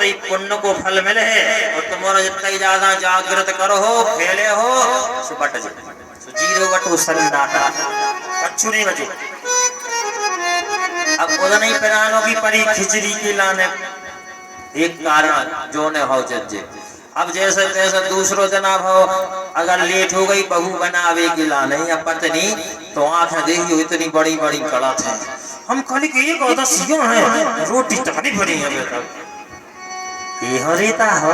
उतई पुण्य को फल मिले है और तुम्हारा जितना ही ज्यादा जागृत करो हो खेले हो सुबट जीरो बटो सन्नाटा कच्छु नहीं बचे। अब खुद नहीं पिरानों की परी खिचड़ी की लाने एक कारण जो ने हो जज्जे। अब जैसे तैसे दूसरो जना भाव अगर लेट हो गई बहू बनावे की ला नहीं अब पत्नी तो आंखें देखी इतनी बड़ी बड़ी कड़ा थे। हम खाली के एक औरत सियो है रोटी तकनी बनी है बेटा ये हो रहता हो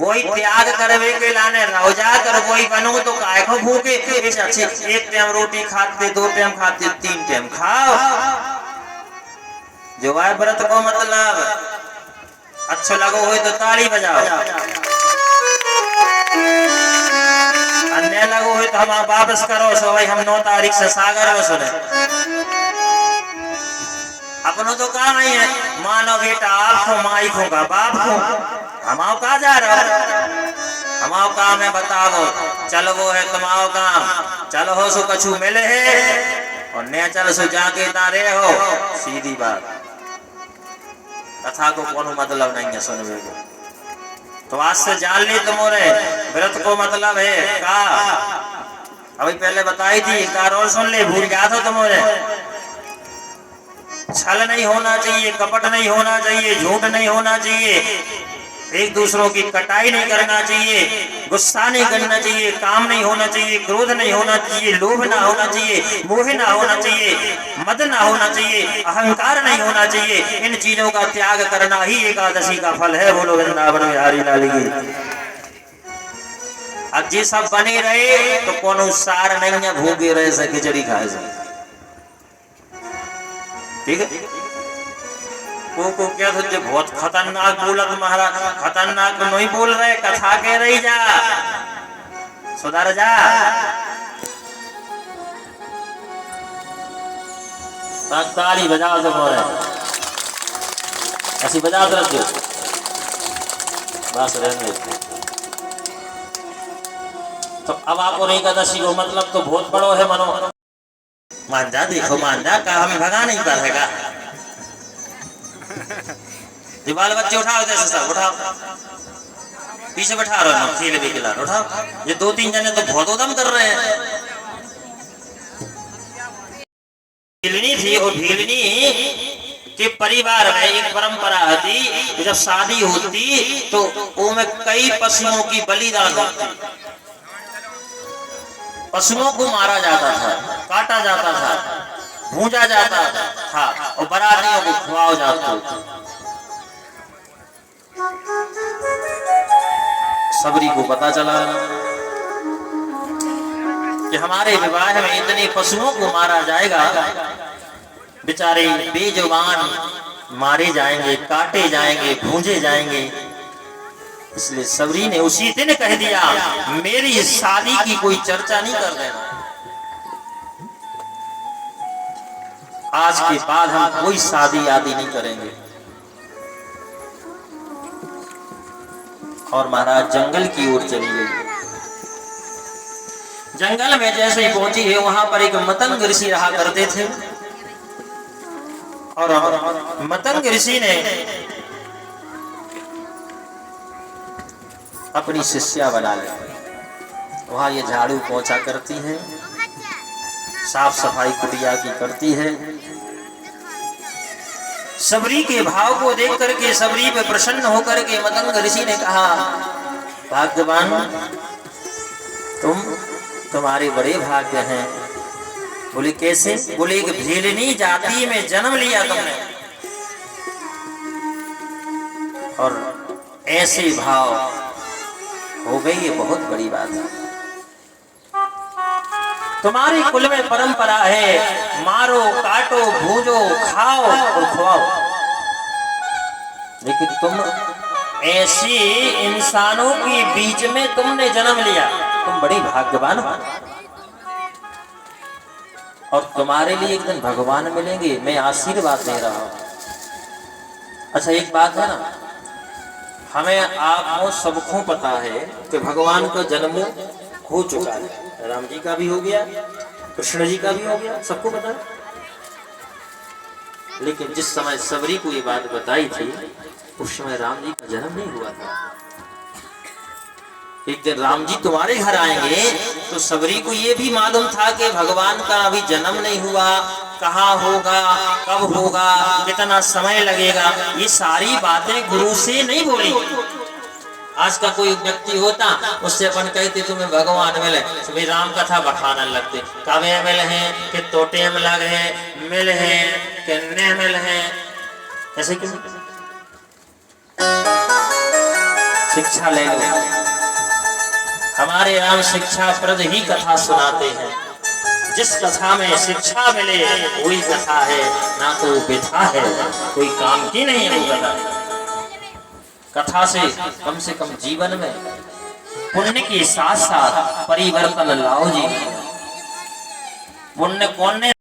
वही त्याग करवे के लाने रोजा कर वही बनो तो काय को भूखे अच्छे एक टाइम रोटी खाते 2 टाइम खाते 3 टाइम खाओ जो है व्रत को मतलब अच्छा लगो हो तो ताली बजाओ अन्य लगो हो तो हम वापस करो सो भाई हम 9 तारीख से सागर में सुने अपनों तो कहा नहीं है मानो बेटा आपको माई को का बाप को हमाओ कहा जा रहा हमाओ काम है बताओ चलो वो है तुम्हारो काम चलो हो सो कछु मिले है और न चल सो जाके तारे हो सीधी बात कथा को कोनो मतलब नहीं है सुनने को तो आज से जान ली तुम्हारे व्रत को मतलब है का अभी पहले बताई थी एक बार और सुन ले भूल गया था तुम्हारे छल नहीं होना चाहिए कपट नहीं होना चाहिए झूठ नहीं होना चाहिए एक दूसरों की कटाई नहीं करना चाहिए गुस्सा नहीं करना चाहिए काम नहीं होना चाहिए क्रोध नहीं होना चाहिए लोभ ना होना चाहिए मोह ना होना चाहिए मद ना होना चाहिए अहंकार नहीं होना चाहिए। इन चीजों का त्याग करना ही एकादशी का फल है। बोलो वृंदावन बिहारी लाल की। अब जी सब बने रहे तो कोनो सार नहीं है भूखे रहे से खिचड़ी खाए से ठीक है को क्या सोचे बहुत खतरनाक बोलत महाराज खतरनाक नहीं बोल रहे कथा कह रही जा सुधर जा ताली बजाओ तो मोरे ऐसी बजाओ तो रखो बस रहने तो अब आपको नहीं एकादशी को मतलब तो बहुत बड़ो है मनो मान जा देखो मान जा का हमें भगा नहीं पाएगा बाल बच्चे उठाओ जैसे सब उठाओ पीछे बैठा रहे हो खेल भी खिला उठाओ ये 2-3 जने तो बहुत उदम कर रहे हैं। भीलनी थी और भीलनी के परिवार में एक परंपरा थी जब शादी होती तो उनमें कई पशुओं की बलिदान होती पशुओं को मारा जाता था काटा जाता था भूंजा जाता था और बरातियों को खुआया जाता था। सबरी को पता चला कि हमारे विवाह में इतने पशुओं को मारा जाएगा बेचारे बेजुबान मारे जाएंगे काटे जाएंगे भूंजे जाएंगे इसलिए सबरी ने उसी दिन कह दिया मेरी शादी की कोई चर्चा नहीं कर देना आज के बाद हम कोई शादी आदि नहीं करेंगे। और महाराज जंगल की ओर चली गई। जंगल में जैसे ही पहुंची है वहां पर एक मतंग ऋषि रहा करते थे और मतंग ऋषि ने अपनी शिष्या बना ली। वहां ये झाड़ू पोंछा करती है साफ सफाई कुटिया की करती है। सबरी के भाव को देख करके सबरी पे प्रसन्न होकर के मतंग ऋषि ने कहा भाग्यवान तुम्हारे बड़े भाग्य हैं। बोले कैसे? बोले एक भीलनी जाति में जन्म लिया तुमने और ऐसे भाव हो गई ये बहुत बड़ी बात है। तुम्हारे कुल में परंपरा है मारो काटो भूजो खाओ और खुआओ लेकिन तुम ऐसे इंसानों के बीच में तुमने जन्म लिया तुम बड़ी भाग्यवान हो और तुम्हारे लिए एक दिन भगवान मिलेंगे। मैं आशीर्वाद दे रहा हूं। अच्छा एक बात है ना हमें आपको सबको पता है कि भगवान का जन्म हो चुका है। राम जी का भी हो गया कृष्ण जी का भी हो गया सबको पता है। लेकिन जिस समय सबरी को ये बात बताई थी उस समय राम जी का जन्म नहीं हुआ था। एक दिन राम जी तुम्हारे घर आएंगे तो सबरी को ये भी मालूम था कि भगवान का अभी जन्म नहीं हुआ, कहाँ होगा, कब होगा, कितना समय लगेगा, ये सारी बातें गुरु से नहीं बोली। आज का कोई व्यक्ति होता उससे अपन कहते तुम्हें भगवान मिले, तुम्हें राम कथा बखाना लगते, कवे मिल है कि तोटे में लग है, मिल है कि न मिल है, ऐसे क्यों? शिक्षा ले लो, हमारे राम शिक्षा प्रद ही कथा सुनाते हैं। जिस कथा में शिक्षा मिले वही कथा है, ना तो व्यथा है, कोई काम की नहीं है कथा। कथा से कम जीवन में पुण्य के साथ साथ परिवर्तन लाओ जी। पुण्य कौन ने